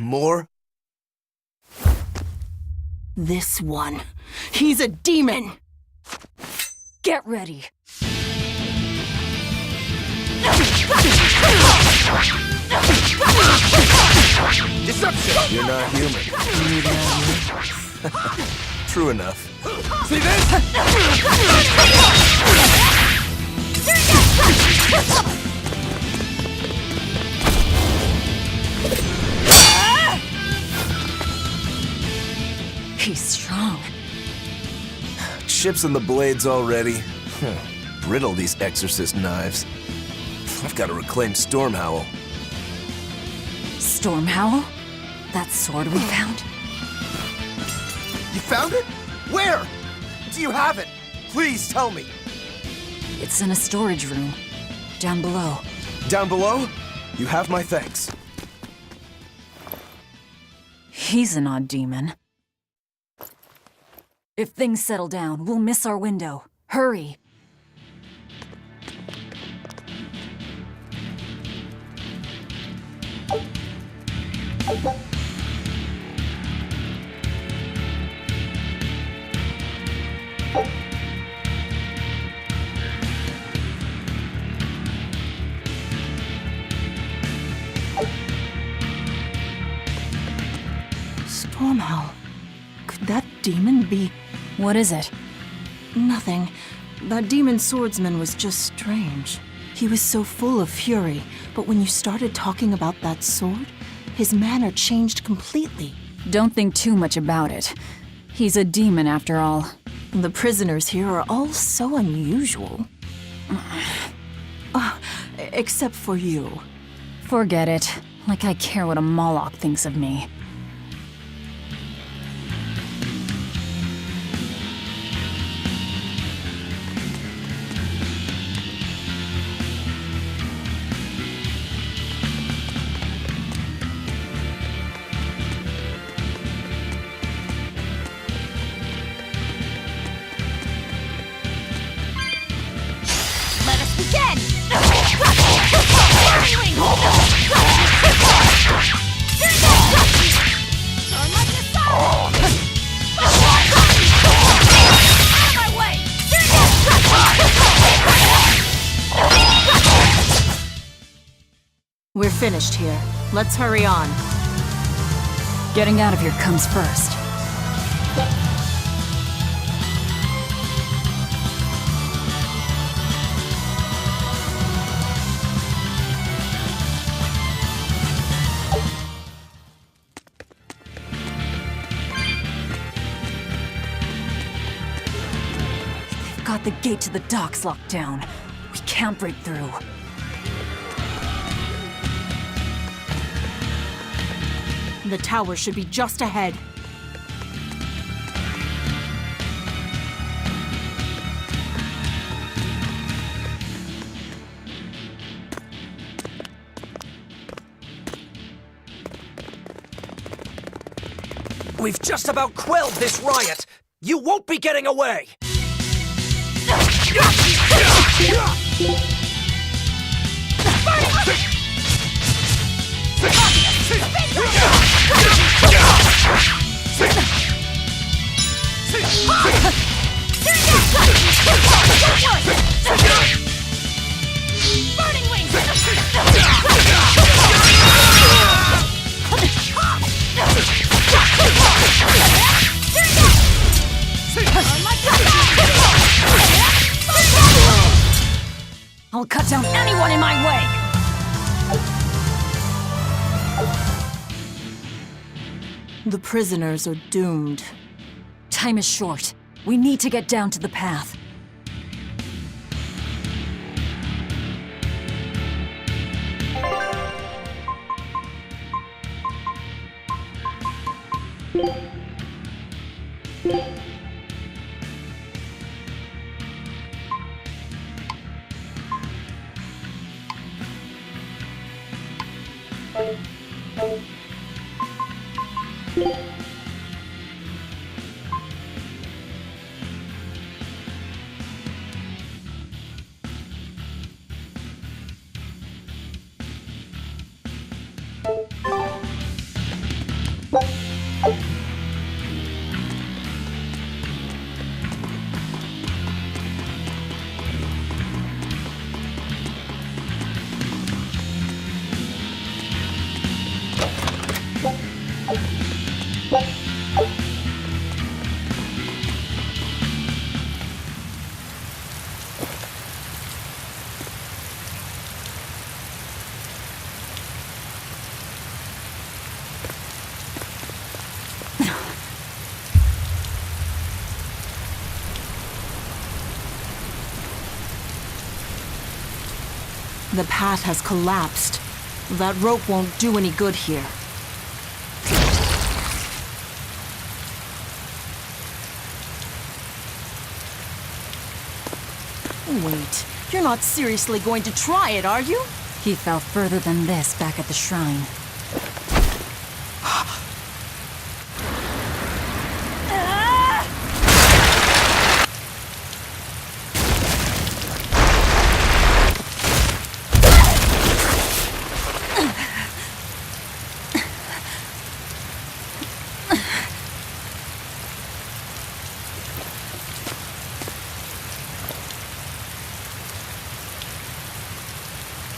More? This one. He's a demon! Get ready. Deception! You're not human. True enough. See this? He's strong. Chips in the blades already. Brittle, these exorcist knives. I've got to reclaim Stormhowl. Stormhowl? That sword we found? You found it? Where? Do you have it? Please tell me. It's in a storage room. Down below. Down below? You have my thanks. He's an odd demon. If things settle down, we'll miss our window. Hurry! Stormhowl. Could that demon be... What is it? Nothing. That demon swordsman was just strange. He was so full of fury, but when you started talking about that sword, his manner changed completely. Don't think too much about it. He's a demon after all. The prisoners here are all so unusual. Except for you. Forget it. Like I care what a Moloch thinks of me. Let us begin! Turn like the sun! Out of my way! We're finished here. Let's hurry on. Getting out of here comes first. They've got the gate to the docks locked down. We can't break through. The tower should be just ahead. We've just about quelled this riot. You won't be getting away. Burning wings! I'll cut down anyone in my way! The prisoners are doomed. Time is short. We need to get down to the path. The path has collapsed. That rope won't do any good here. Wait, you're not seriously going to try it, are you? He fell further than this back at the shrine.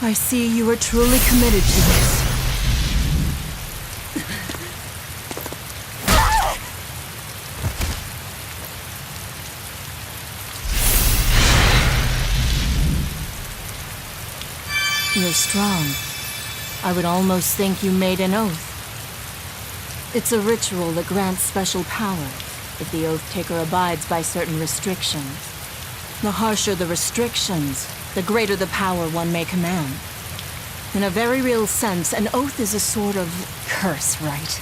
I see you are truly committed to this. You're strong. I would almost think you made an oath. It's a ritual that grants special power if the oath taker abides by certain restrictions. The harsher the restrictions, the greater the power one may command. In a very real sense, an oath is a sort of Curse, right?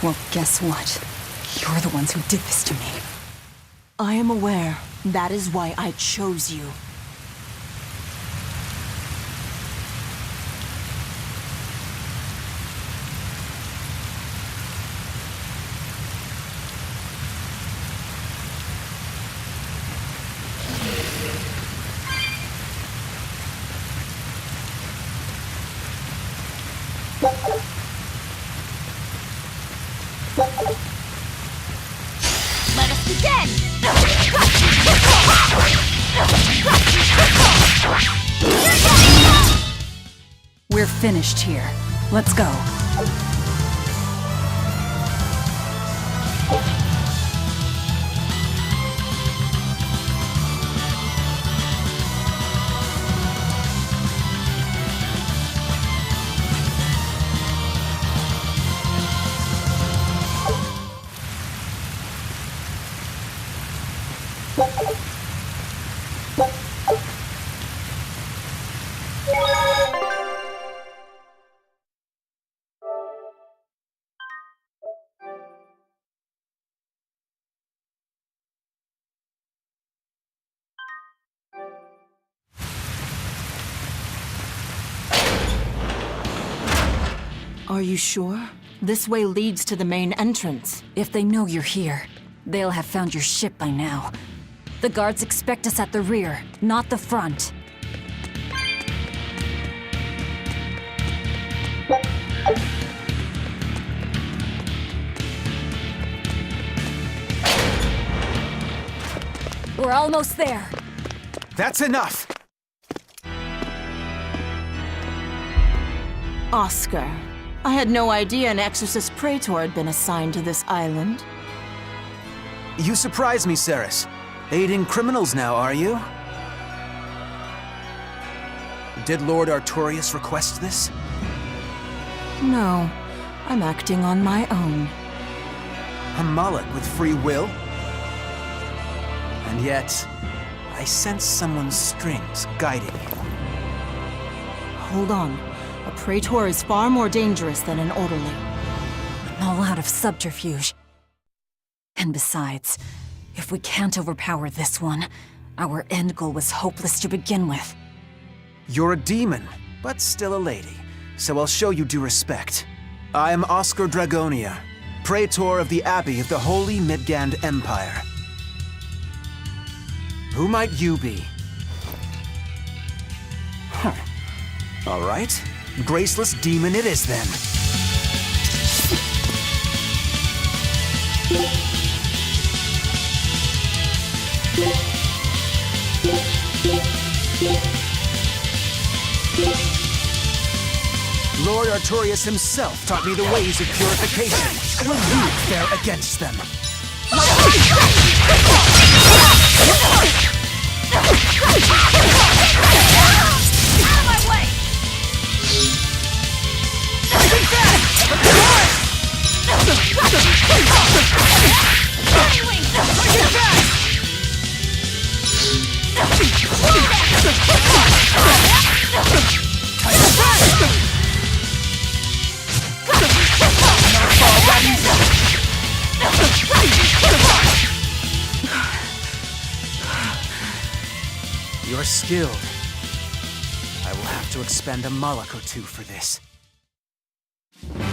Well, guess what? You're the ones who did this to me. I am aware. That is why I chose you. Let us begin! We're finished here. Let's go. Are you sure? This way leads to the main entrance. If they know you're here, they'll have found your ship by now. The guards expect us at the rear, not the front. We're almost there. That's enough! Oscar. I had no idea an Exorcist Praetor had been assigned to this island. You surprise me, Ceres. Aiding criminals now, are you? Did Lord Artorius request this? No, I'm acting on my own. A mullet with free will? And yet, I sense someone's strings guiding you. Hold on. A Praetor is far more dangerous than an orderly. I'm all out of subterfuge. And besides, if we can't overpower this one, our end goal was hopeless to begin with. You're a demon, but still a lady, so I'll show you due respect. I am Oscar Dragonia, Praetor of the Abbey of the Holy Midgand Empire. Who might you be? Huh. All right. Graceless demon it is then. Lord Artorius himself taught me the ways of purification. Will you fare against them? Out of my way! Burning wings! You're skilled. I will have to expend a Moloch or two for this. What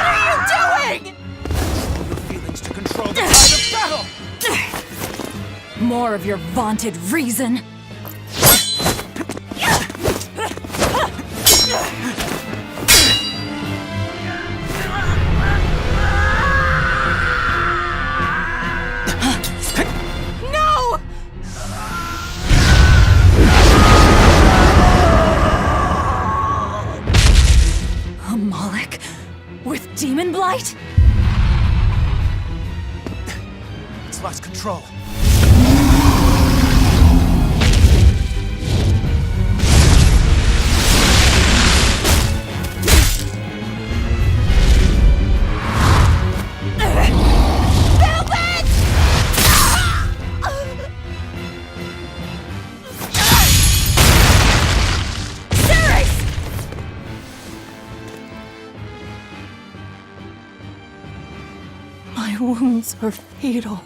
are you doing? Control your feelings to control the tide of battle! More of your vaunted reason. No! A Moloch with demon blight? It's lost control. My wounds are fatal.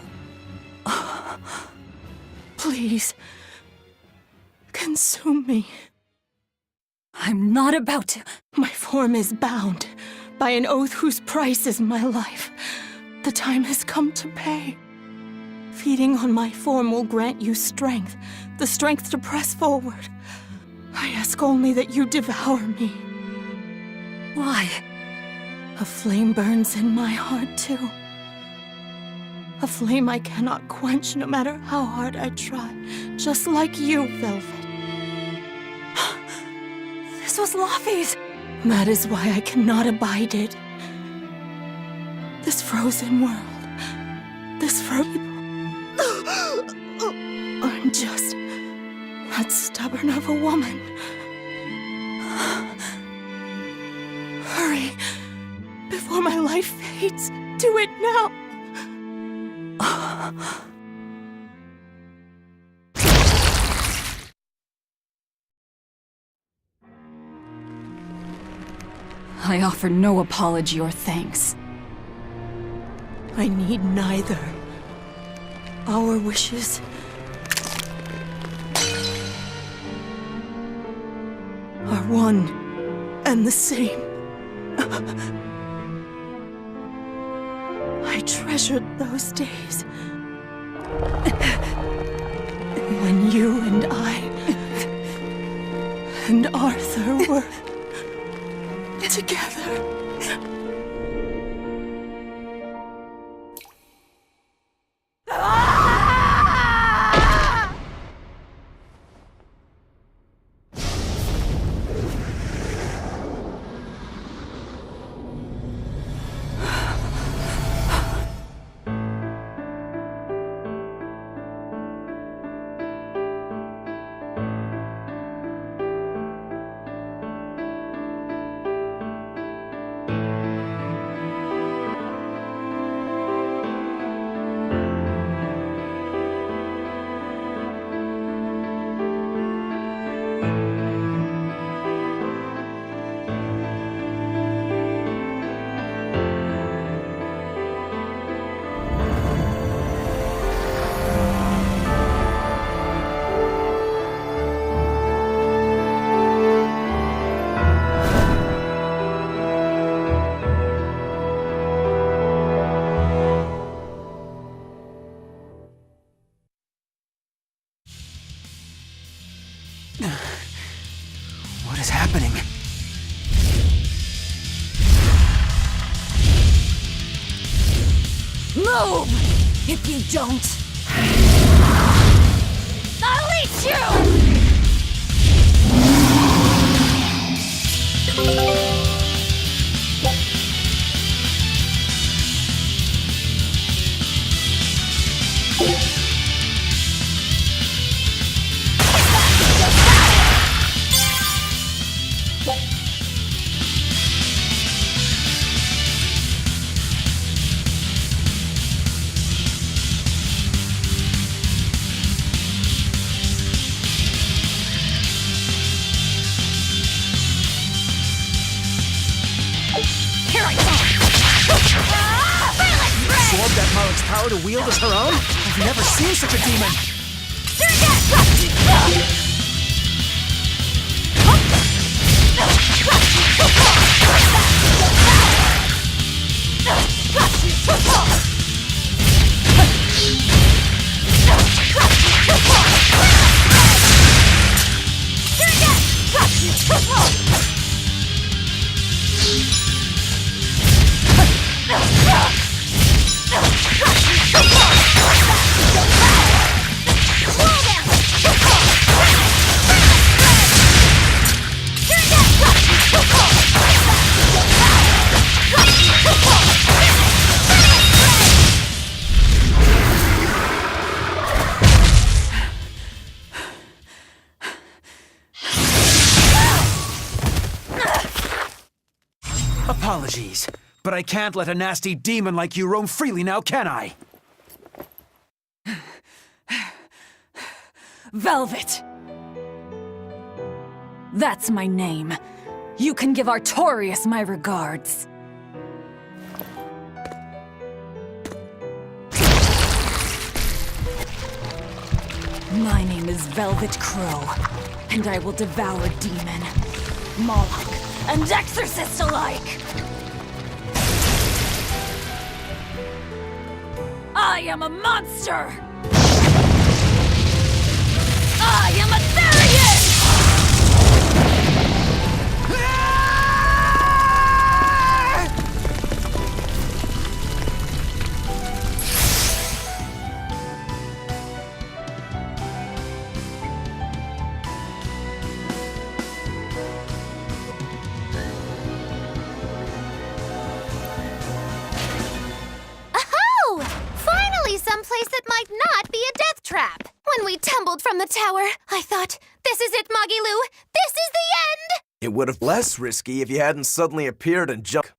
Please, consume me. I'm not about to. My form is bound by an oath whose price is my life. The time has come to pay. Feeding on my form will grant you strength, the strength to press forward. I ask only that you devour me. Why? A flame burns in my heart, too. A flame I cannot quench no matter how hard I try. Just like you, Velvet. This was Laffy's. That is why I cannot abide it. This frozen world. This frozen... I'm just that stubborn of a woman. Hurry, before my life fades. Do it now. I offer no apology or thanks. I need neither. Our wishes are one and the same. I treasured those days when you and I and Arthur were together. What is happening? Move! If you don't, I'll eat you! power to wield as her own? I've never seen such a demon! Apologies, but I can't let a nasty demon like you roam freely now, can I? Velvet! That's my name. You can give Artorias my regards. My name is Velvet Crow, and I will devour demon, Moloch, and exorcist alike! I am a monster! I am a Therian! Someplace that might not be a death trap. When we tumbled from the tower, I thought, this is it, Magilu. This is the end! It would have been less risky if you hadn't suddenly appeared and jumped.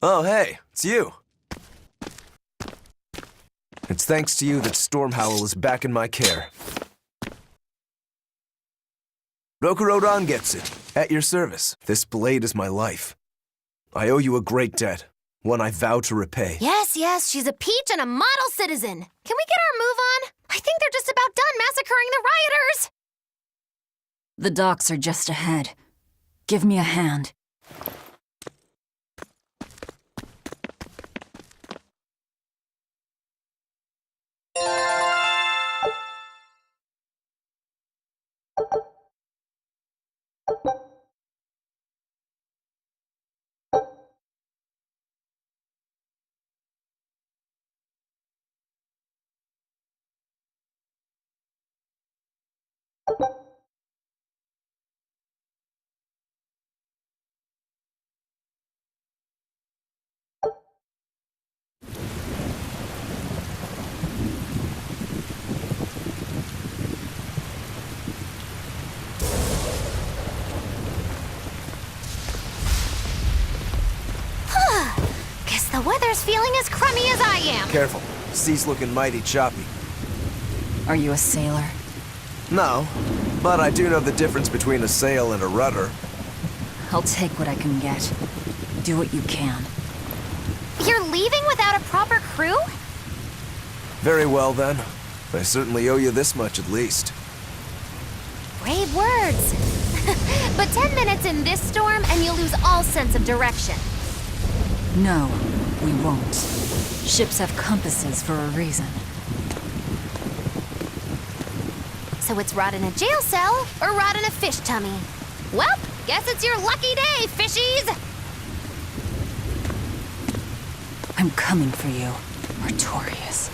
Oh, hey, it's you. It's thanks to you that Stormhowl is back in my care. Rokurodan gets it. At your service. This blade is my life. I owe you a great debt. One I vow to repay. Yes, she's a peach and a model citizen. Can we get our move on? I think they're just about done massacring the rioters. The docks are just ahead. Give me a hand. Guess the weather's feeling as crummy as I am. Careful. Sea's looking mighty choppy. Are you a sailor? No, but I do know the difference between a sail and a rudder. I'll take what I can get. Do what you can. You're leaving without a proper crew? Very well, then. I certainly owe you this much at least. Brave words. But 10 minutes in this storm and you'll lose all sense of direction. No, we won't. Ships have compasses for a reason. So it's rot in a jail cell or rot in a fish tummy. Well, guess it's your lucky day, fishies! I'm coming for you, Artorias.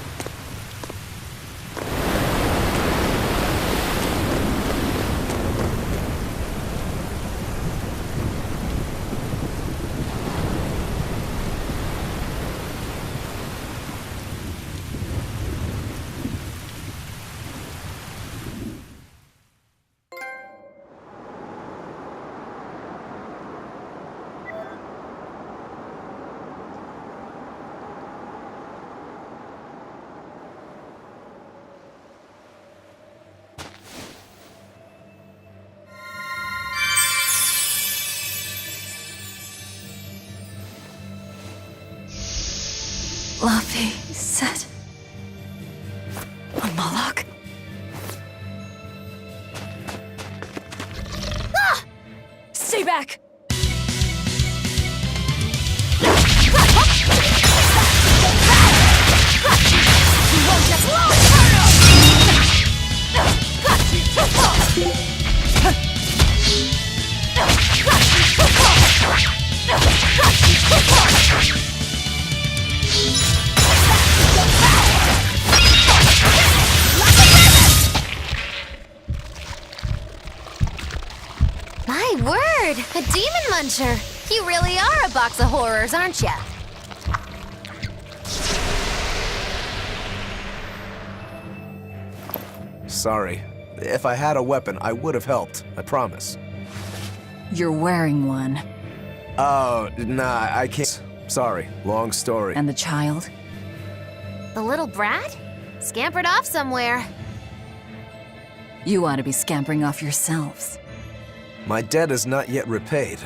Luffy said payback! You won't just My word! A demon muncher! You really are a box of horrors, aren't ya? Sorry. If I had a weapon, I would have helped. I promise. You're wearing one. Oh, nah, I can't. Sorry. Long story. And the child? The little brat? Scampered off somewhere. You ought to be scampering off yourselves. My debt is not yet repaid.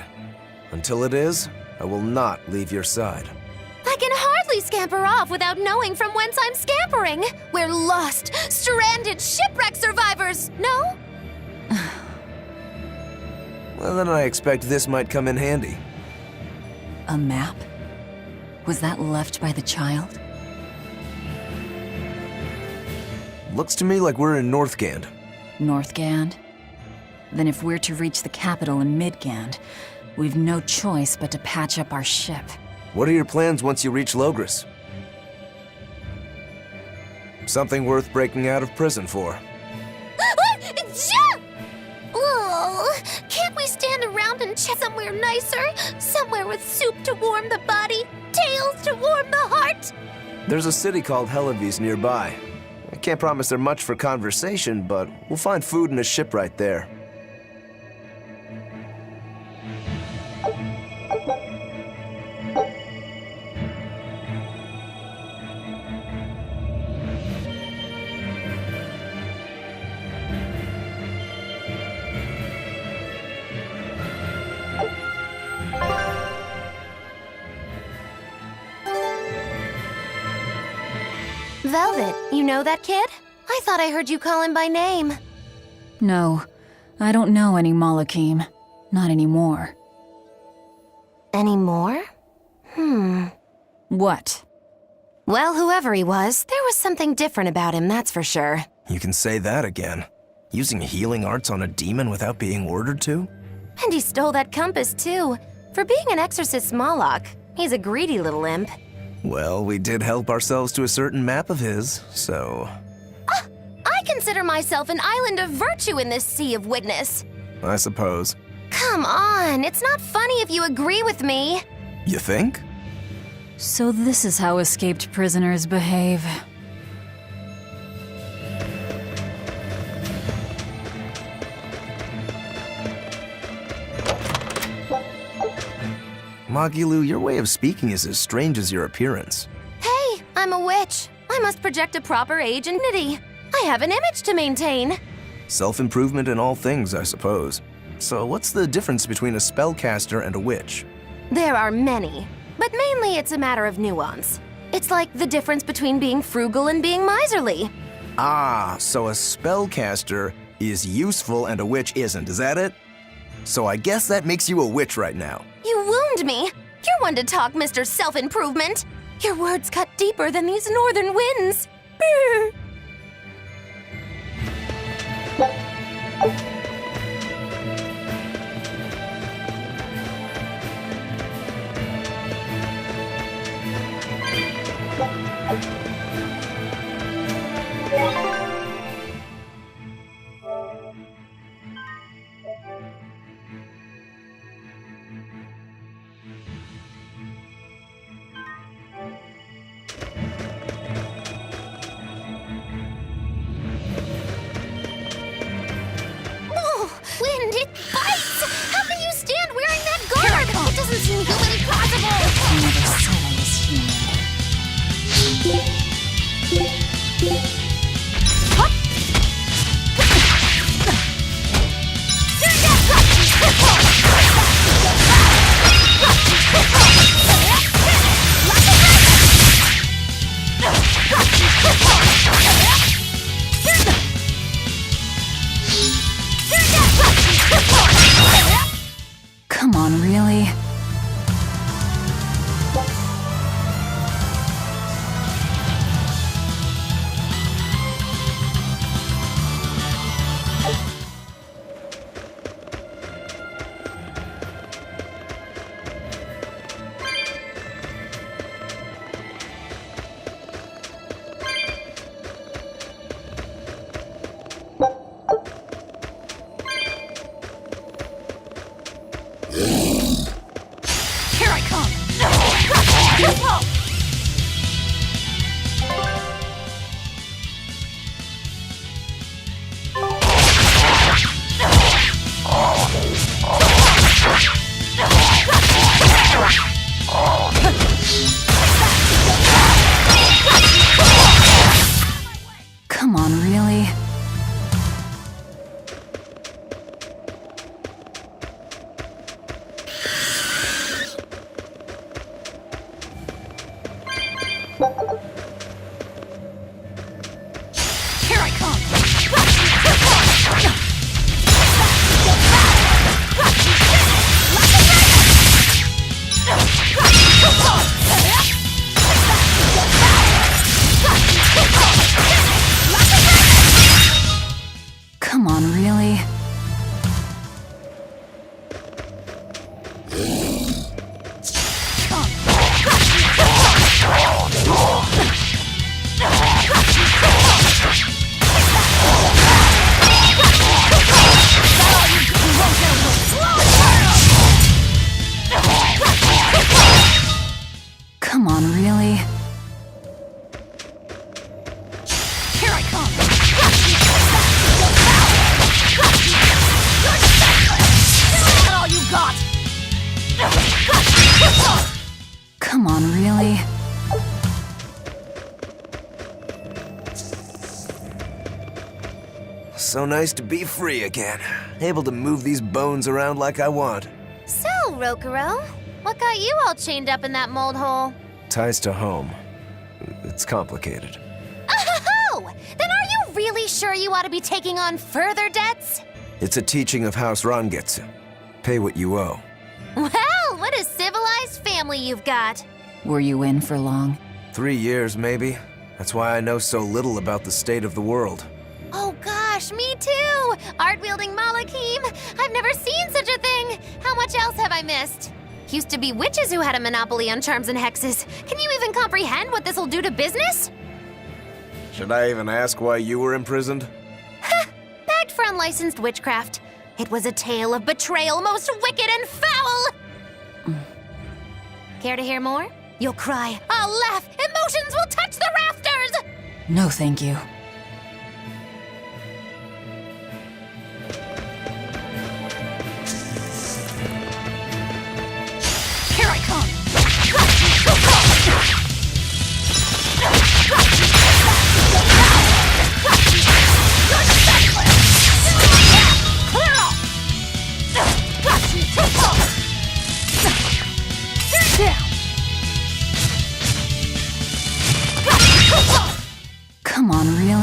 Until it is, I will not leave your side. I can hardly scamper off without knowing from whence I'm scampering. We're lost, stranded shipwreck survivors, no? Well, then I expect this might come in handy. A map? Was that left by the child? Looks to me like we're in Northgand. Northgand? Then if we're to reach the capital in Midgand, we've no choice but to patch up our ship. What are your plans once you reach Logris? Something worth breaking out of prison for. Oh, can't we stand around and chat somewhere nicer? Somewhere with soup to warm the body, tales to warm the heart? There's a city called Helavis nearby. I can't promise they're much for conversation, but we'll find food and a ship right there. Velvet, you know that kid? I thought I heard you call him by name. No, I don't know any Malakim. Not anymore. Anymore? What? Well, whoever he was, there was something different about him, that's for sure. You can say that again. Using healing arts on a demon without being ordered to? And he stole that compass, too. For being an exorcist Moloch, he's a greedy little imp. Well, we did help ourselves to a certain map of his, so... I consider myself an island of virtue in this sea of witness. I suppose. Come on, it's not funny if you agree with me. You think? So this is how escaped prisoners behave. Magilu, your way of speaking is as strange as your appearance. Hey, I'm a witch. I must project a proper age and dignity. I have an image to maintain. Self-improvement in all things, I suppose. So what's the difference between a spellcaster and a witch? There are many, but mainly it's a matter of nuance. It's like the difference between being frugal and being miserly. Ah, so a spellcaster is useful and a witch isn't, is that it? So I guess that makes you a witch right now. You wound me. You're one to talk, Mr. Self-Improvement. Your words cut deeper than these northern winds. Brr. on, really? Here I come! Come on, really? Here I come! Come on, really? Come on, really? Here I come! Is that all you got? Come on, really? So nice to be free again. Able to move these bones around like I want. So, Rokuro, what got you all chained up in that mold hole? Ties to home. It's complicated. Oh! Then are you really sure you ought to be taking on further debts? It's a teaching of House Rangetsu. Pay what you owe. Well, what a civilized family you've got. Were you in for long? 3 years, maybe. That's why I know so little about the state of the world. Oh gosh, me too! Art-wielding Malakim! I've never seen such a thing! How much else have I missed? Used to be witches who had a monopoly on charms and hexes. Can you even comprehend what this'll do to business? Should I even ask why you were imprisoned? Bagged for unlicensed witchcraft. It was a tale of betrayal most wicked and foul! Care to hear more? You'll cry, I'll laugh, emotions will touch the rafters! No, thank you. Here I come! Clear off! Come on, really?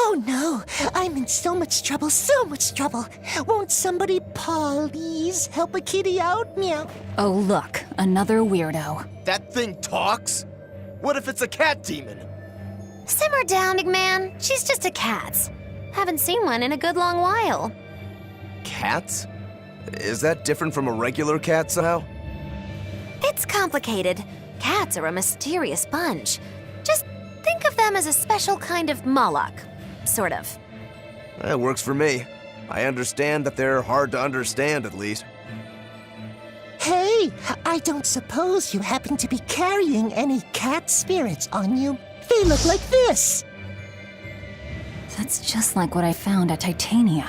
Oh no, I'm in so much trouble, so much trouble. Won't somebody please help a kitty out? Meow. Oh look, another weirdo. That thing talks? What if it's a cat demon? Simmer down, big man. She's just a cat. Haven't seen one in a good long while. Cats? Is that different from a regular cat somehow? It's complicated. Cats are a mysterious bunch. Just think of them as a special kind of Moloch. Sort of. That works for me. I understand that they're hard to understand, at least. Hey, I don't suppose you happen to be carrying any cat spirits on you? They look like this. That's just like what I found at Titania.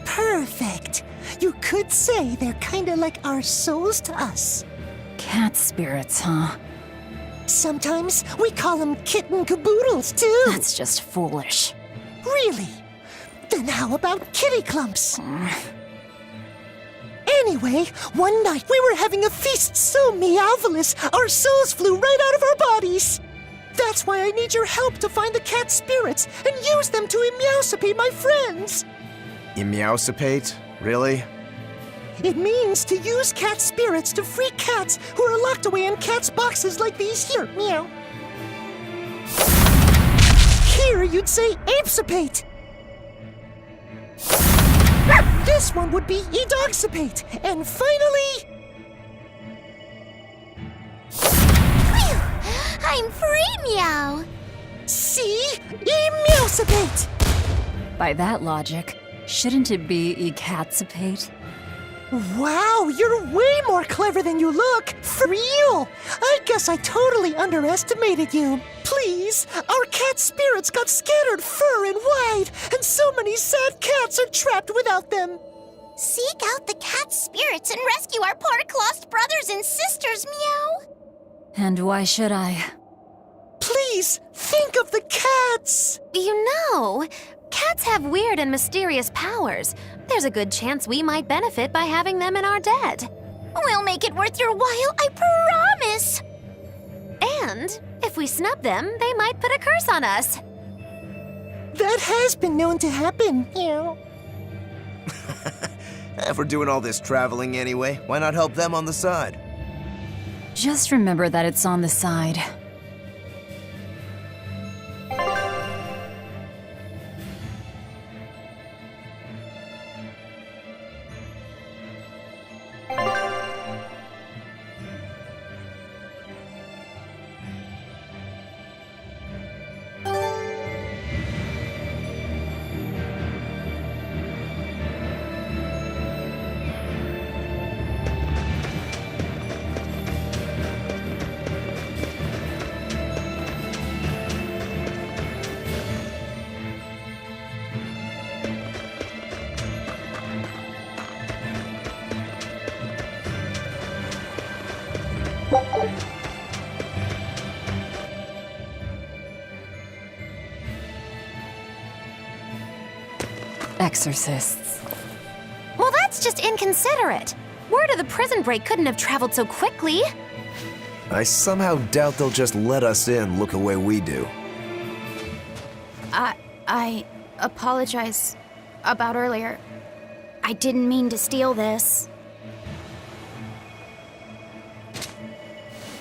Perfect. You could say they're kinda like our souls to us. Cat spirits, huh? Sometimes we call them kitten caboodles, too. That's just foolish. Really? Then how about kitty clumps? Anyway, one night we were having a feast so meowvelous, our souls flew right out of our bodies. That's why I need your help to find the cat spirits and use them to meowsipate my friends. Meowsipate? Really? It means to use cat spirits to free cats who are locked away in cats' boxes like these here. Meow. Here you'd say apesipate. This one would be edogsipate. And finally... Phew! I'm free, meow. see? Meowsipate. By that logic, shouldn't it be ecatsipate? Wow, you're way more clever than you look. For real. I guess I totally underestimated you. Please, our cat spirits got scattered far and wide, and so many sad cats are trapped without them. Seek out the cat spirits and rescue our poor lost brothers and sisters, meow. And why should I? Please, think of the cats. You know, cats have weird and mysterious powers. There's a good chance we might benefit by having them in our debt. We'll make it worth your while, I promise. And if we snub them, they might put a curse on us. That has been known to happen. Meow. If we're doing all this traveling anyway, why not help them on the side? Just remember that it's on the side. Exorcists. Well, that's just inconsiderate. Word of the prison break couldn't have traveled so quickly. I somehow doubt they'll just let us in look the way we do. I apologize about earlier. I didn't mean to steal this.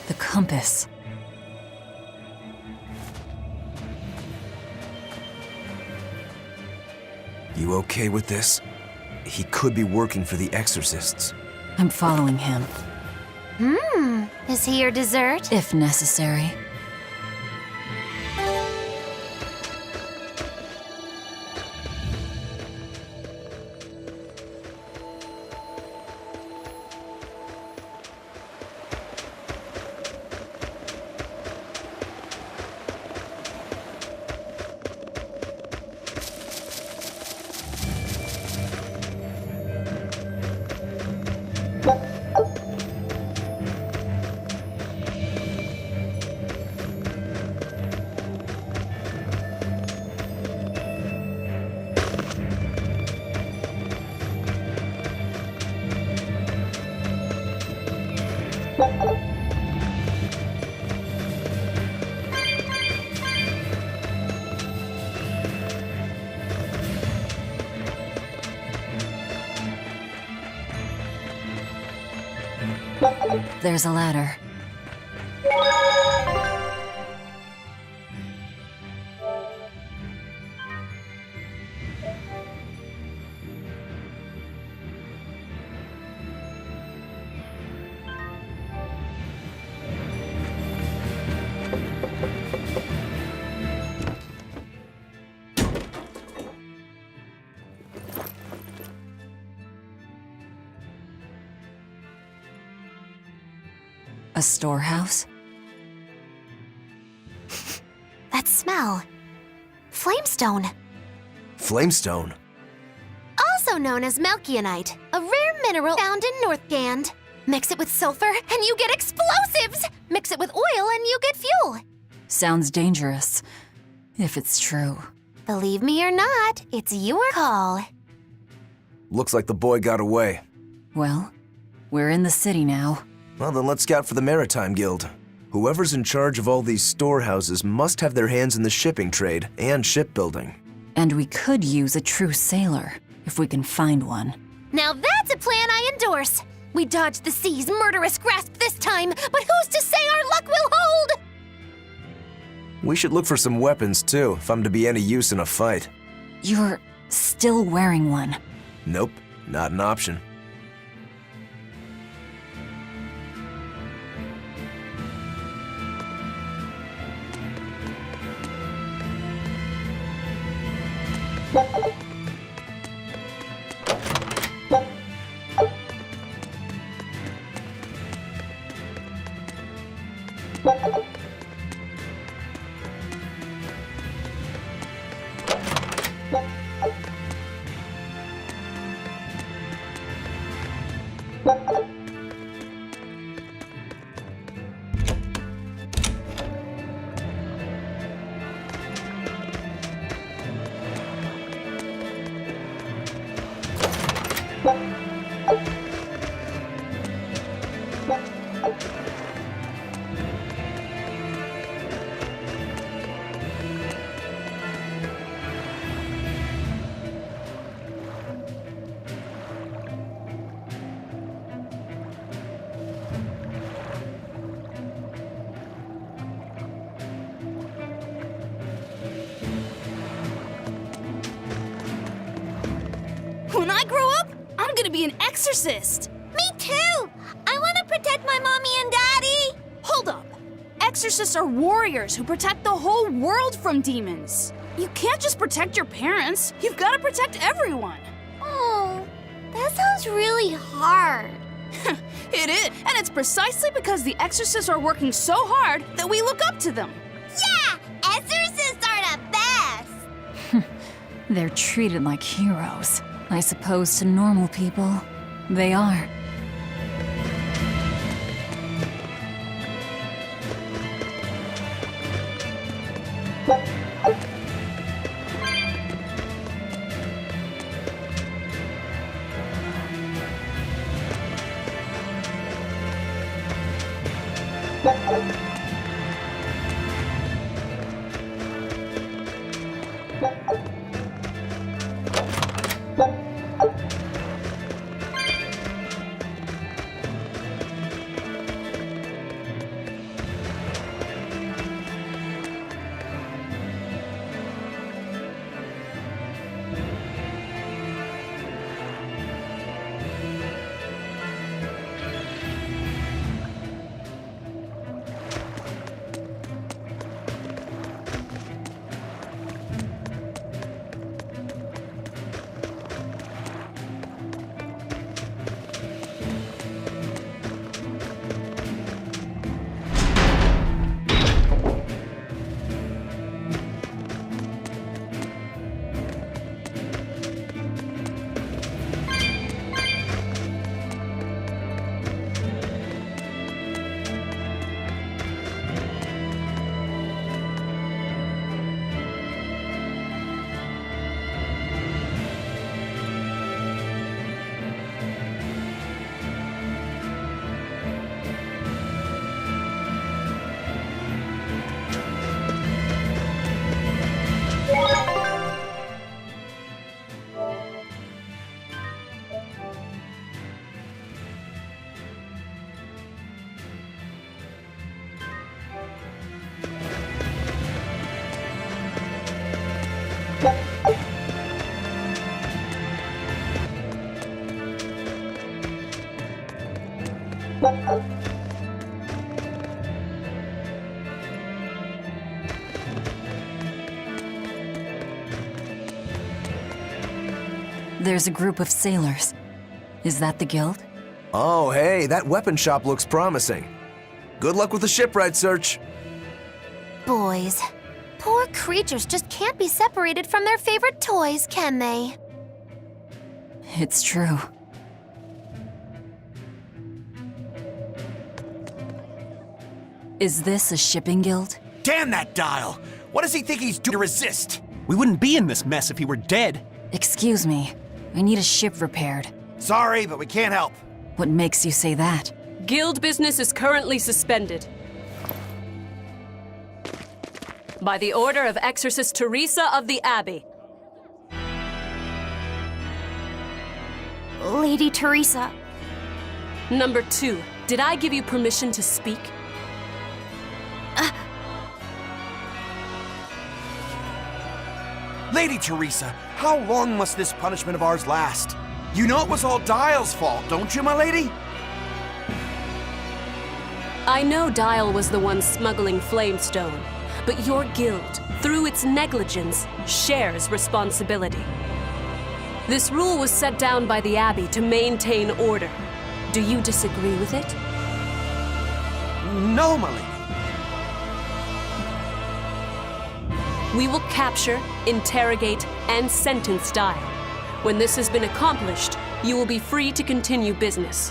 The compass. You okay with this? He could be working for the exorcists. I'm following him, Is he your dessert? if necessary. There's a ladder. A storehouse? That smell. Flamestone. Flamestone? Also known as Melkionite, a rare mineral found in Northgand. Mix it with sulfur and you get explosives! Mix it with oil and you get fuel. Sounds dangerous. If it's true. Believe me or not, it's your call. Looks like the boy got away. Well, we're in the city now. Well, then let's scout for the Maritime Guild. Whoever's in charge of all these storehouses must have their hands in the shipping trade and shipbuilding. And we could use a true sailor, if we can find one. Now that's a plan I endorse. We dodged the sea's murderous grasp this time, but who's to say our luck will hold? We should look for some weapons too, if I'm to be any use in a fight. You're still wearing one. Nope, not an option. When I grow up, I'm gonna be an exorcist. Me too! I want to protect my mommy and daddy! Hold up. Exorcists are warriors who protect the whole world from demons. You can't just protect your parents. You've got to protect everyone. Oh, that sounds really hard. It is, and it's precisely because the exorcists are working so hard that we look up to them. Yeah! Exorcists are the best! They're treated like heroes. I suppose to normal people, they are. There's a group of sailors. Is that the guild? Oh, hey, that weapon shop looks promising. Good luck with the shipwright search. Boys. Poor creatures just can't be separated from their favorite toys, can they? It's true. Is this a shipping guild? Damn that dial! What does he think he's doing to resist? We wouldn't be in this mess if he were dead. Excuse me. I need a ship repaired. Sorry, but we can't help. What makes you say that? Guild business is currently suspended. By the order of Exorcist Teresa of the Abbey. Lady Teresa. Number 2, did I give you permission to speak? Lady Teresa, how long must this punishment of ours last? You know it was all Dial's fault, don't you, my lady? I know Dial was the one smuggling Flamestone, but your guild, through its negligence, shares responsibility. This rule was set down by the Abbey to maintain order. Do you disagree with it? No, my lady. We will capture, interrogate, and sentence Dial. When this has been accomplished, you will be free to continue business.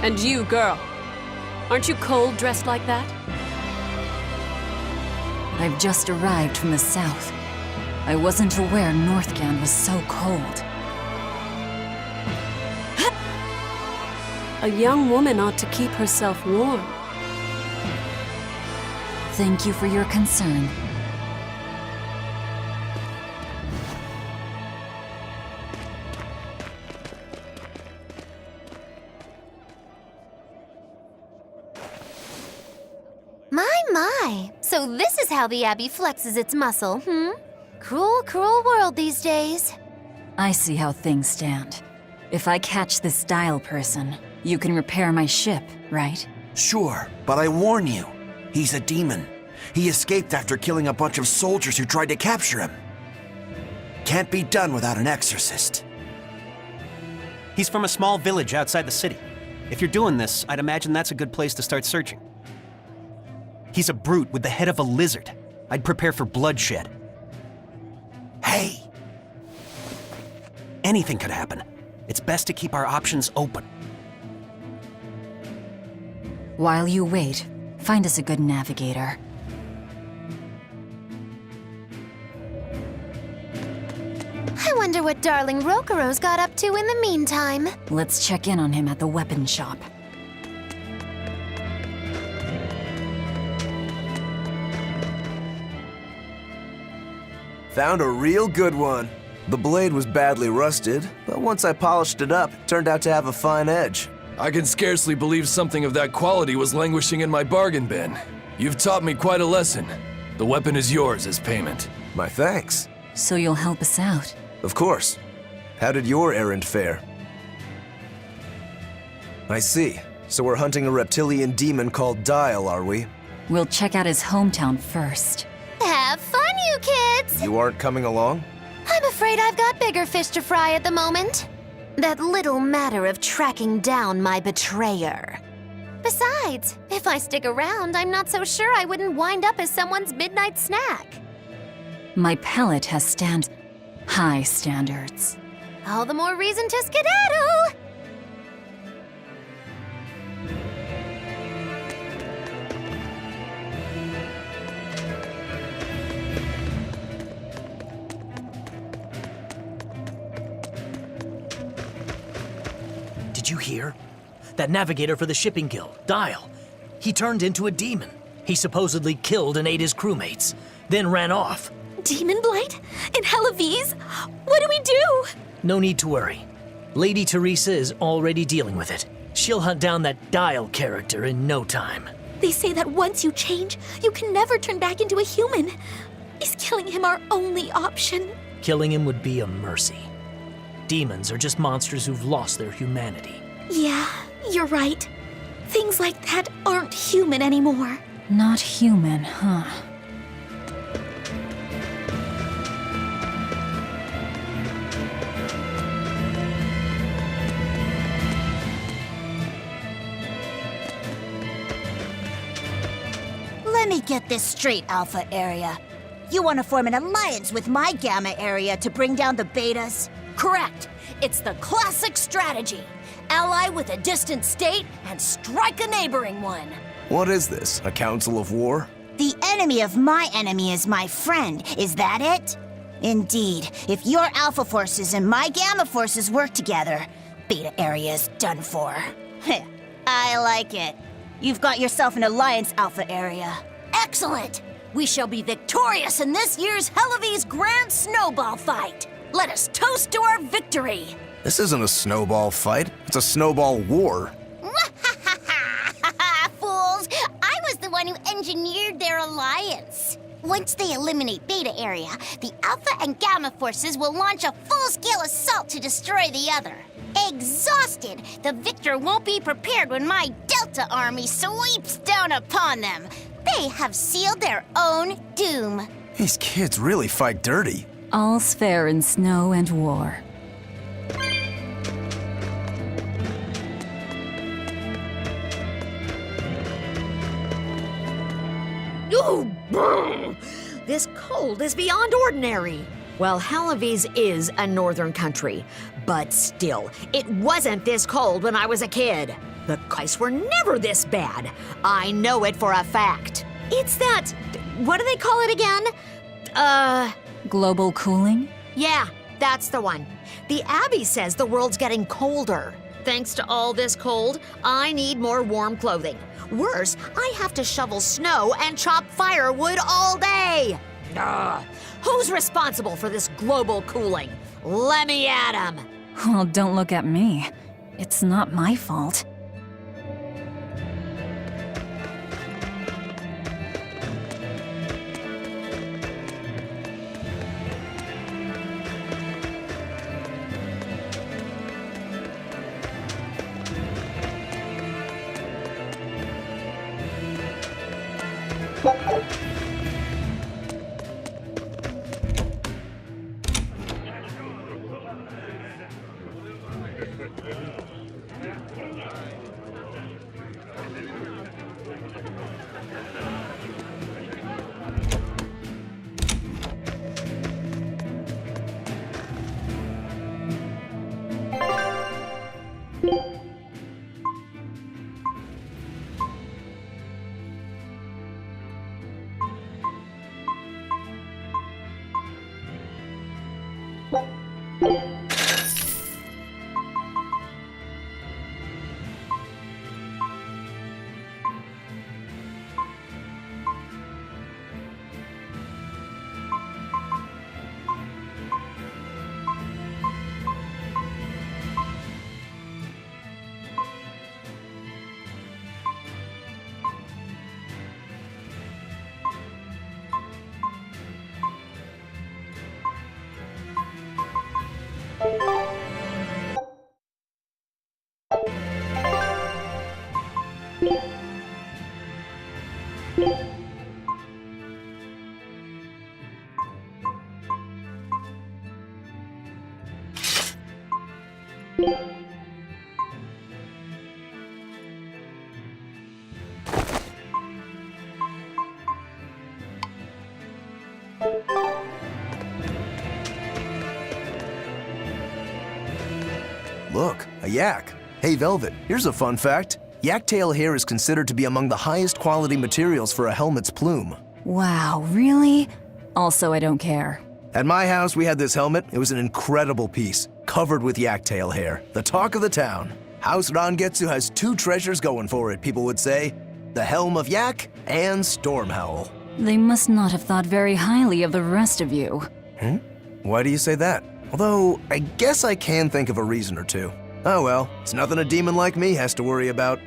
And you, girl, aren't you cold dressed like that? I've just arrived from the south. I wasn't aware Northgand was so cold. A young woman ought to keep herself warm. Thank you for your concern. My. So this is how the Abbey flexes its muscle, Cruel, cruel world these days. I see how things stand. If I catch this Dial person, you can repair my ship, right? Sure, but I warn you, he's a demon. He escaped after killing a bunch of soldiers who tried to capture him. Can't be done without an exorcist. He's from a small village outside the city. If you're doing this, I'd imagine that's a good place to start searching. He's a brute with the head of a lizard. I'd prepare for bloodshed. Hey! Anything could happen. It's best to keep our options open. While you wait, find us a good navigator. I wonder what darling Rokuro's got up to in the meantime. Let's check in on him at the weapon shop. Found a real good one. The blade was badly rusted, but once I polished it up, it turned out to have a fine edge. I can scarcely believe something of that quality was languishing in my bargain bin. You've taught me quite a lesson. The weapon is yours as payment. My thanks. So you'll help us out? Of course. How did your errand fare? I see. So we're hunting a reptilian demon called Dial, are we? We'll check out his hometown first. Have fun, you kids! You aren't coming along? I'm afraid I've got bigger fish to fry at the moment. That little matter of tracking down my betrayer. Besides, if I stick around, I'm not so sure I wouldn't wind up as someone's midnight snack. My palate has high standards. All the more reason to skedaddle! Did you hear? That navigator for the shipping guild, Dial. He turned into a demon. He supposedly killed and ate his crewmates, then ran off. Demon Blight? In Helaviz? What do we do? No need to worry. Lady Teresa is already dealing with it. She'll hunt down that Dial character in no time. They say that once you change, you can never turn back into a human. Is killing him our only option? Killing him would be a mercy. Demons are just monsters who've lost their humanity. Yeah, you're right. Things like that aren't human anymore. Not human, huh? Let me get this straight, Alpha Area. You want to form an alliance with my Gamma Area to bring down the Betas? Correct. It's the classic strategy. Ally with a distant state and strike a neighboring one. What is this, a council of war? The enemy of my enemy is my friend. Is that it? Indeed. If your Alpha forces and my Gamma forces work together, Beta Area is done for. Heh, I like it. You've got yourself an alliance, Alpha Area. Excellent! We shall be victorious in this year's Hellevese Grand Snowball Fight. Let us toast to our victory. This isn't a snowball fight. It's a snowball war. Fools! I was the one who engineered their alliance. Once they eliminate Beta Area, the Alpha and Gamma forces will launch a full-scale assault to destroy the other. Exhausted, the victor won't be prepared when my Delta army sweeps down upon them. They have sealed their own doom. These kids really fight dirty. All's fair in snow and war. Ooh, brr. This cold is beyond ordinary. Well, Hellevese is a northern country, but still, it wasn't this cold when I was a kid. The ice were never this bad. I know it for a fact. It's that, what do they call it again? Global cooling? Yeah, that's the one. The Abbey says the world's getting colder. Thanks to all this cold, I need more warm clothing. Worse, I have to shovel snow and chop firewood all day. Ugh. Who's responsible for this global cooling? Let me at 'em. Well, don't look at me. It's not my fault. Look, a yak. Hey, Velvet, here's a fun fact. Yak-tail hair is considered to be among the highest quality materials for a helmet's plume. Wow, really? Also, I don't care. At my house, we had this helmet. It was an incredible piece, covered with yak-tail hair. The talk of the town. House Rangetsu has two treasures going for it, people would say. The Helm of Yak and Stormhowl. They must not have thought very highly of the rest of you. Why do you say that? Although, I guess I can think of a reason or two. Oh well, it's nothing a demon like me has to worry about.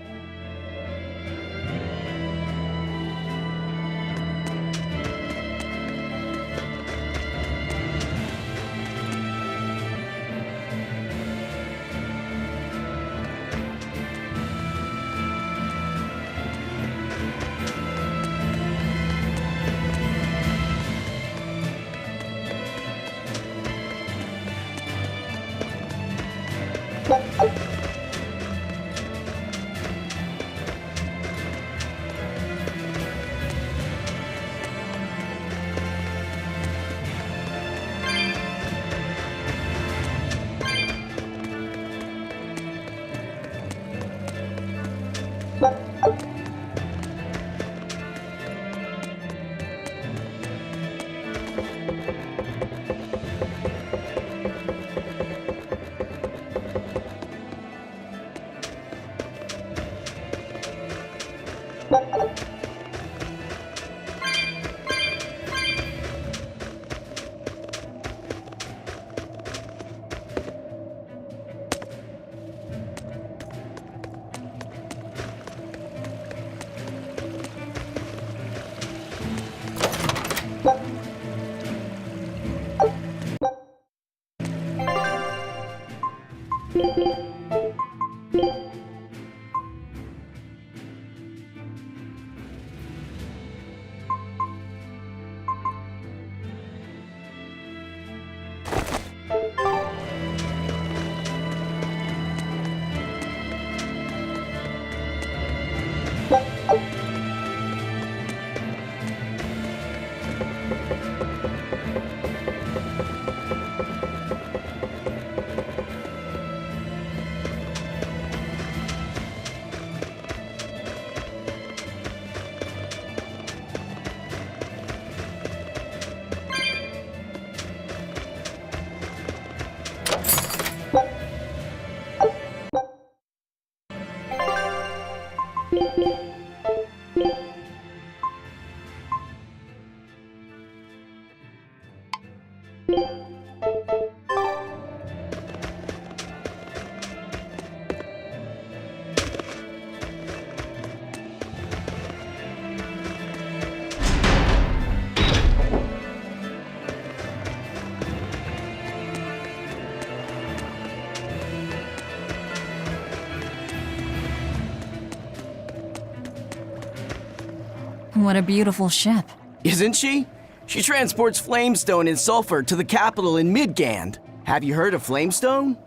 What a beautiful ship. Isn't she? She transports flamestone and sulfur to the capital in Midgand. Have you heard of flamestone?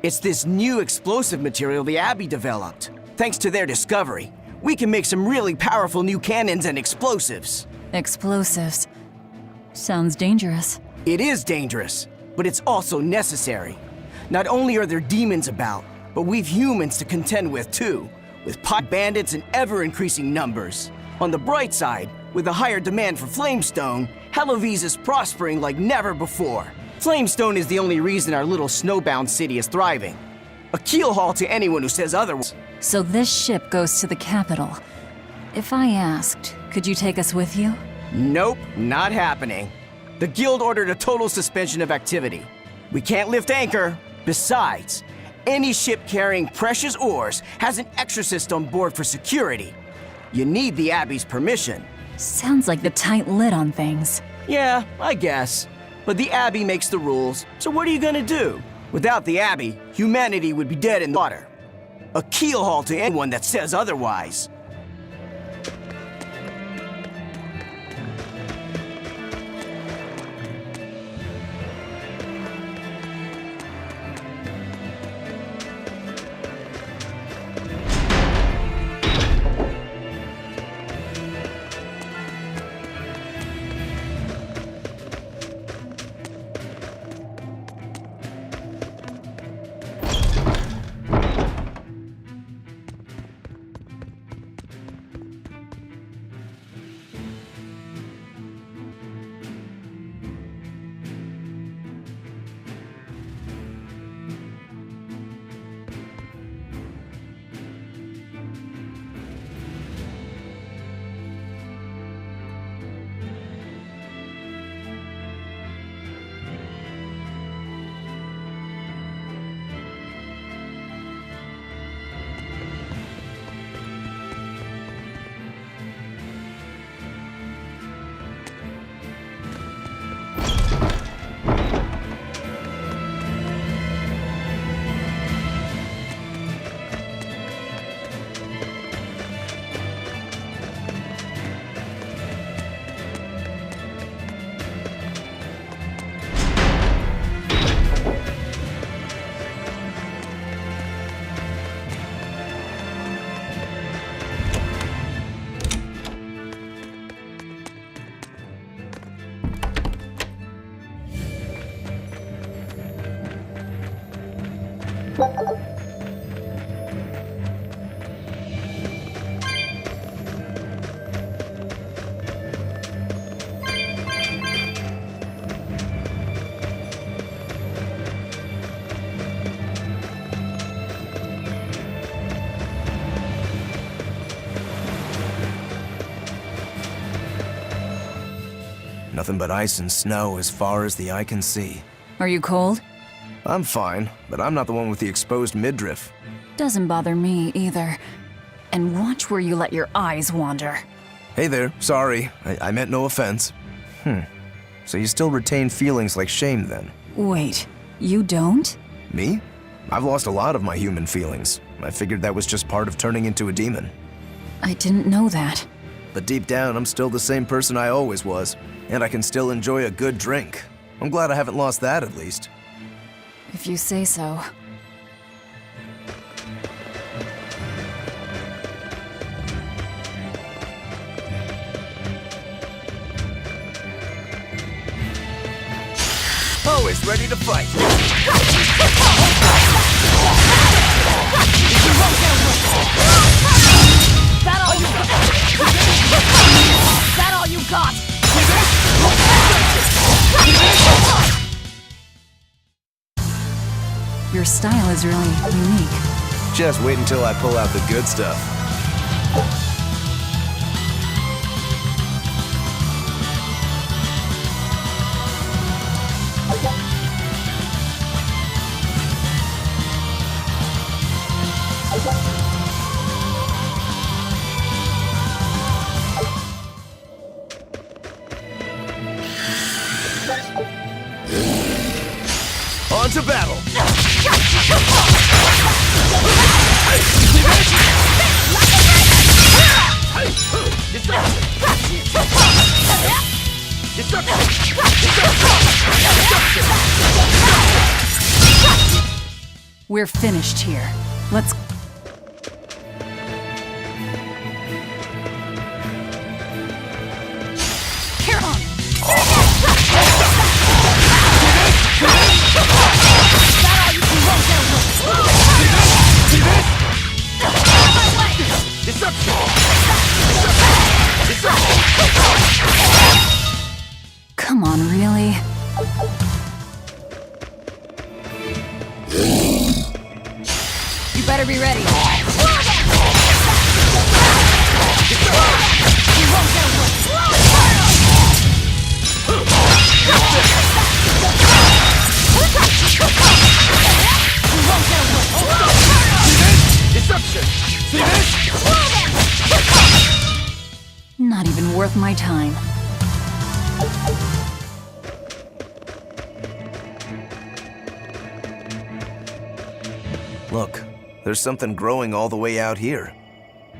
It's this new explosive material the Abbey developed. Thanks to their discovery, we can make some really powerful new cannons and explosives. Explosives. Sounds dangerous. It is dangerous, but it's also necessary. Not only are there demons about, but we've humans to contend with too, with pot bandits in ever-increasing numbers. On the bright side, with a higher demand for flamestone, Halloween is prospering like never before. Flamestone is the only reason our little snowbound city is thriving. A keelhaul to anyone who says otherwise. So this ship goes to the capital. If I asked, could you take us with you? Nope, not happening. The guild ordered a total suspension of activity. We can't lift anchor. Besides, any ship carrying precious ores has an exorcist on board for security. You need the Abbey's permission. Sounds like the tight lid on things. Yeah, I guess. But the Abbey makes the rules, so what are you gonna do? Without the Abbey, humanity would be dead in the water. A keelhaul to anyone that says otherwise. Nothing but ice and snow as far as the eye can see. Are you cold? I'm fine, but I'm not the one with the exposed midriff. Doesn't bother me either. And watch where you let your eyes wander. Hey there, sorry. I meant no offense. So you still retain feelings like shame then? Wait, you don't? Me? I've lost a lot of my human feelings. I figured that was just part of turning into a demon. I didn't know that. But deep down, I'm still the same person I always was. And I can still enjoy a good drink. I'm glad I haven't lost that at least. If you say so. Always ready to fight. That all you got? That all you got? Your style is really unique. Just wait until I pull out the good stuff. On to battle! We're finished here. Let's... Here on! Come on, really? You better be ready. Not even worth my time. Look, there's something growing all the way out here.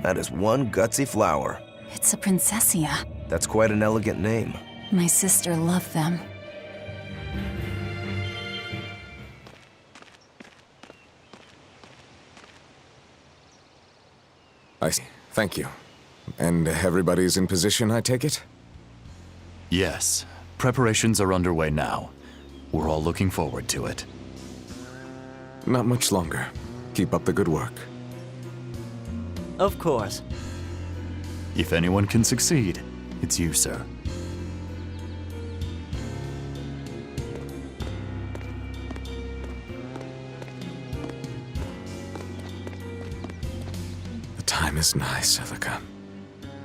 That is one gutsy flower. It's a princessia. That's quite an elegant name. My sister loved them. I see. Thank you. And everybody's in position, I take it? Yes. Preparations are underway now. We're all looking forward to it. Not much longer. Keep up the good work. Of course. If anyone can succeed, it's you, sir. The time is nigh, Celica.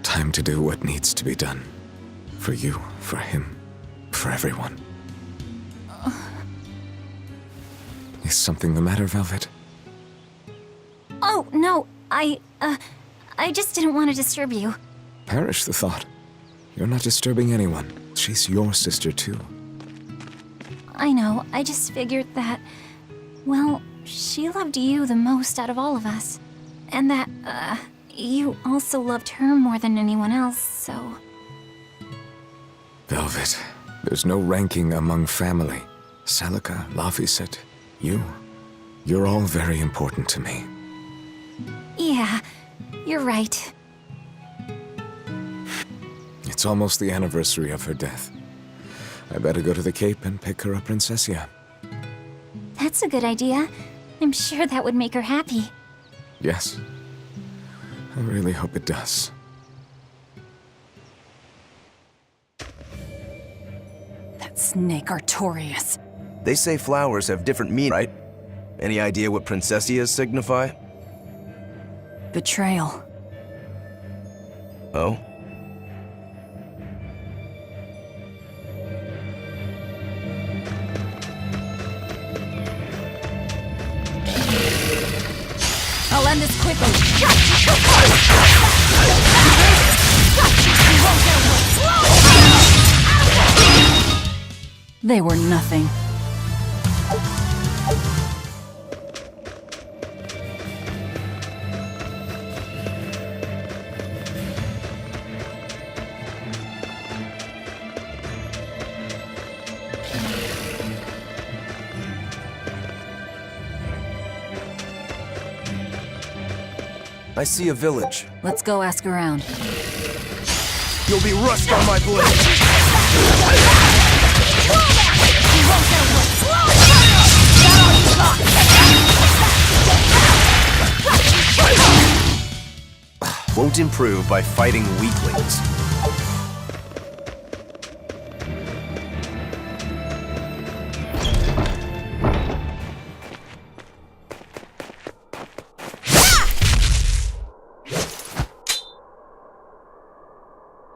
Time to do what needs to be done. For you, for him, for everyone. Is something the matter, Velvet? Oh, no, I just didn't want to disturb you. Perish the thought. You're not disturbing anyone. She's your sister, too. I know, I just figured that, well, she loved you the most out of all of us. And that, you also loved her more than anyone else, so... Velvet, there's no ranking among family. Celica, Laphicet, you. You're all very important to me. Yeah, you're right. It's almost the anniversary of her death. I better go to the Cape and pick her a princessia. That's a good idea. I'm sure that would make her happy. Yes. I really hope it does. That snake Artorias. They say flowers have different meanings, right? Any idea what princessias signify? Betrayal. Oh? this quickly. They were nothing. I see a village. Let's go ask around. You'll be rust on my blade! Won't improve by fighting weaklings.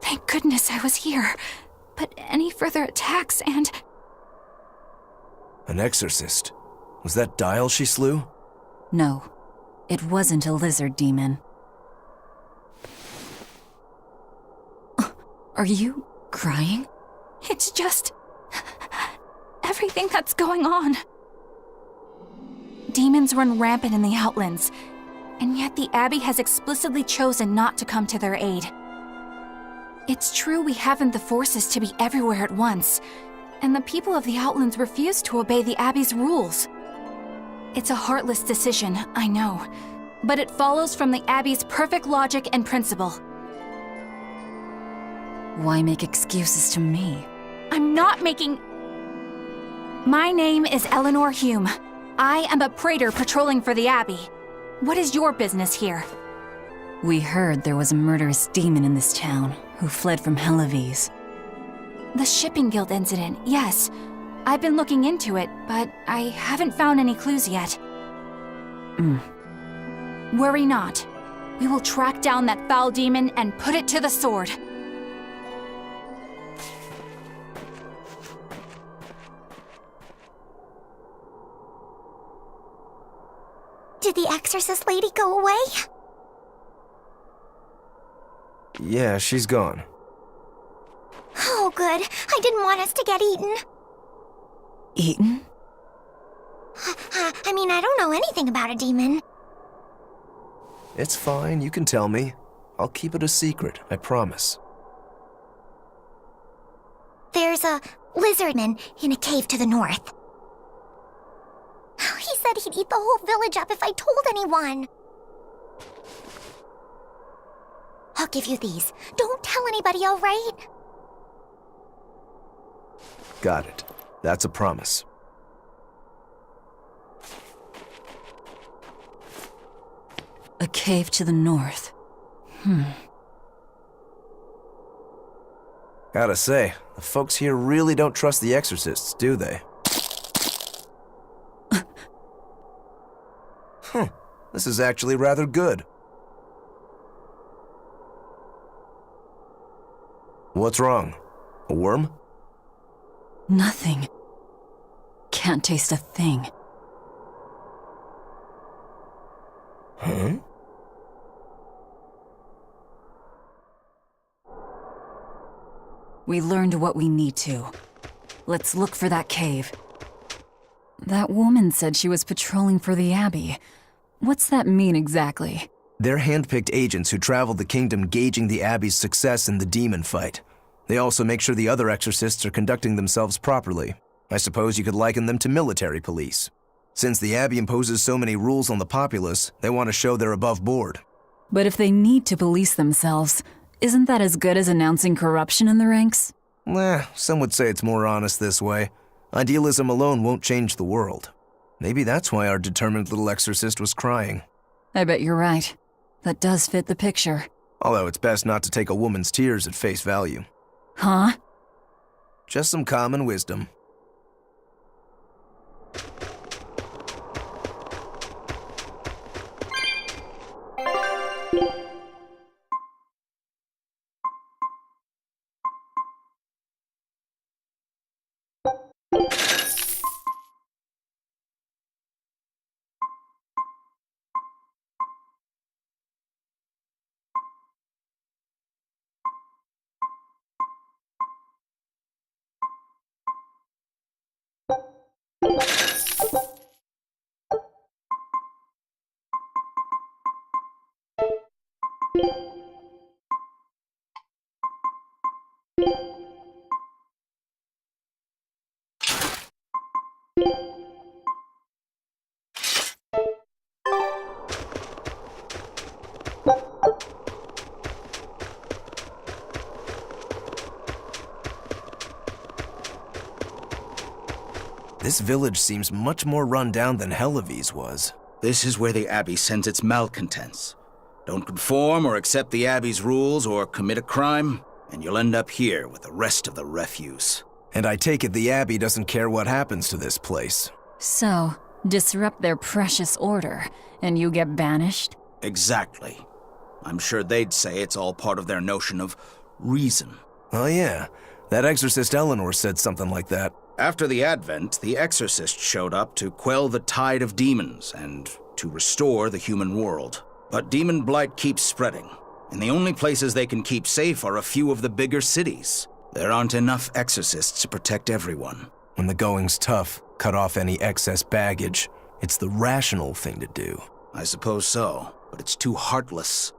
Thank goodness I was here. But any further attacks and... An exorcist. Was that Dial she slew? No, it wasn't a lizard demon. Are you crying? It's just... everything that's going on. Demons run rampant in the Outlands, and yet the Abbey has explicitly chosen not to come to their aid. It's true we haven't the forces to be everywhere at once, and the people of the Outlands refuse to obey the Abbey's rules. It's a heartless decision, I know, but it follows from the Abbey's perfect logic and principle. Why make excuses to me? I'm not making... My name is Eleanor Hume. I am a praetor patrolling for the Abbey. What is your business here? We heard there was a murderous demon in this town who fled from Helavis. The Shipping Guild incident, yes. I've been looking into it, but I haven't found any clues yet. Worry not. We will track down that foul demon and put it to the sword. Did the exorcist lady go away? Yeah, she's gone. Oh, good. I didn't want us to get eaten. Eaten? I mean, I don't know anything about a demon. It's fine, you can tell me. I'll keep it a secret, I promise. There's a lizardman in a cave to the north. He said he'd eat the whole village up if I told anyone. I'll give you these. Don't tell anybody, all right? Got it. That's a promise. A cave to the north. Gotta say, the folks here really don't trust the exorcists, do they? This is actually rather good. What's wrong? A worm? Nothing. Can't taste a thing. Huh? We learned what we need to. Let's look for that cave. That woman said she was patrolling for the Abbey. What's that mean exactly? They're handpicked agents who travel the kingdom gauging the Abbey's success in the demon fight. They also make sure the other exorcists are conducting themselves properly. I suppose you could liken them to military police. Since the Abbey imposes so many rules on the populace, they want to show they're above board. But if they need to police themselves, isn't that as good as announcing corruption in the ranks? Some would say it's more honest this way. Idealism alone won't change the world. Maybe that's why our determined little exorcist was crying. I bet you're right. That does fit the picture. Although it's best not to take a woman's tears at face value. Huh? Just some common wisdom. This village seems much more run down than Helavi's was. This is where the Abbey sends its malcontents. Don't conform or accept the Abbey's rules or commit a crime, and you'll end up here with the rest of the refuse. And I take it the Abbey doesn't care what happens to this place. So, disrupt their precious order, and you get banished? Exactly. I'm sure they'd say it's all part of their notion of reason. Oh yeah, that exorcist Eleanor said something like that. After the Advent, the exorcist showed up to quell the tide of demons and to restore the human world. But demon blight keeps spreading, and the only places they can keep safe are a few of the bigger cities. There aren't enough exorcists to protect everyone. When the going's tough, cut off any excess baggage. It's the rational thing to do. I suppose so, but it's too heartless.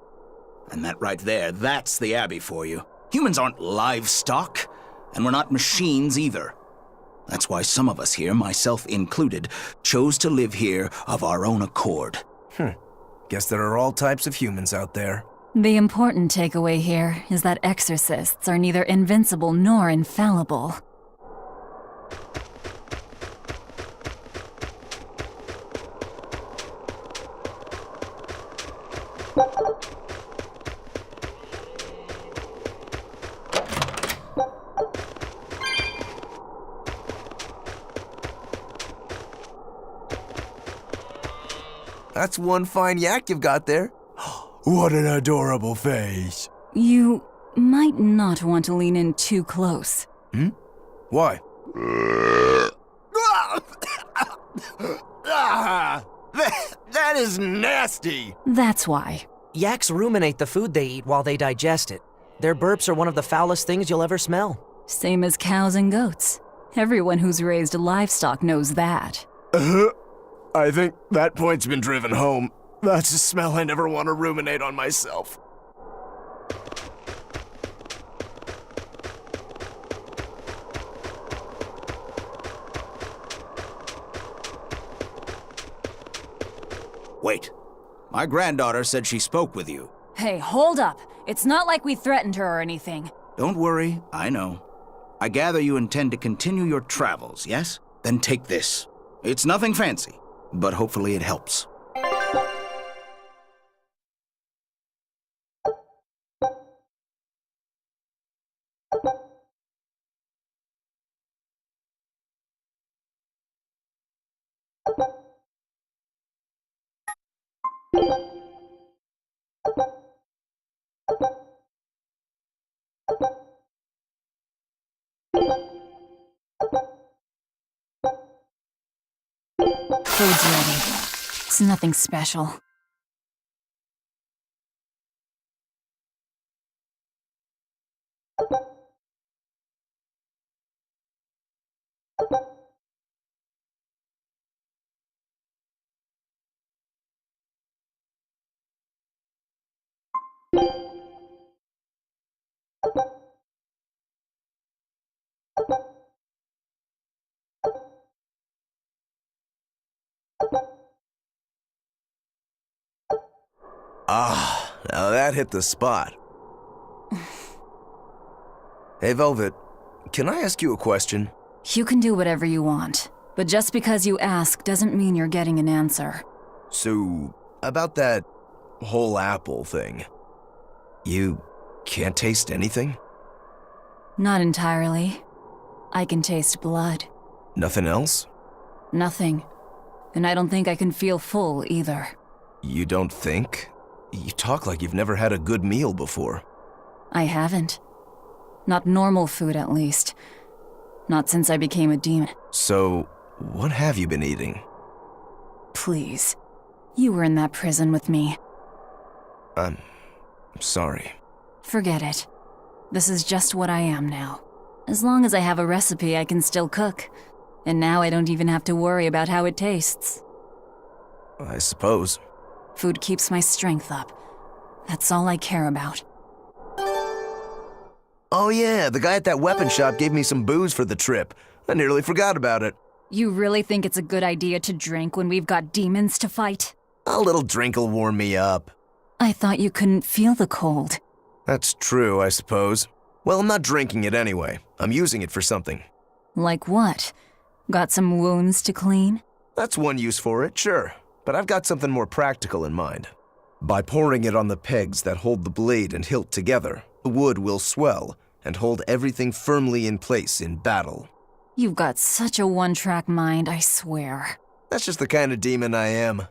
And that right there, that's the Abbey for you. Humans aren't livestock, and we're not machines either. That's why some of us here, myself included, chose to live here of our own accord. Guess there are all types of humans out there. The important takeaway here is that exorcists are neither invincible nor infallible. That's one fine yak you've got there. What an adorable face. You might not want to lean in too close. Why? That is nasty! That's why. Yaks ruminate the food they eat while they digest it. Their burps are one of the foulest things you'll ever smell. Same as cows and goats. Everyone who's raised livestock knows that. I think that point's been driven home. That's a smell I never want to ruminate on myself. Wait. My granddaughter said she spoke with you. Hey, hold up. It's not like we threatened her or anything. Don't worry, I know. I gather you intend to continue your travels, yes? Then take this. It's nothing fancy, but hopefully it helps. Food's ready. It's nothing special. Ah, now that hit the spot. Hey, Velvet, can I ask you a question? You can do whatever you want, but just because you ask doesn't mean you're getting an answer. So, about that whole apple thing, you can't taste anything? Not entirely. I can taste blood. Nothing else? Nothing. And I don't think I can feel full either. You don't think? You talk like you've never had a good meal before. I haven't. Not normal food, at least. Not since I became a demon. So, what have you been eating? Please. You were in that prison with me. I'm sorry. Forget it. This is just what I am now. As long as I have a recipe, I can still cook. And now I don't even have to worry about how it tastes. I suppose. Food keeps my strength up. That's all I care about. Oh yeah, the guy at that weapon shop gave me some booze for the trip. I nearly forgot about it. You really think it's a good idea to drink when we've got demons to fight? A little drink'll warm me up. I thought you couldn't feel the cold. That's true, I suppose. Well, I'm not drinking it anyway. I'm using it for something. Like what? Got some wounds to clean? That's one use for it, sure. But I've got something more practical in mind. By pouring it on the pegs that hold the blade and hilt together, the wood will swell and hold everything firmly in place in battle. You've got such a one-track mind, I swear. That's just the kind of demon I am.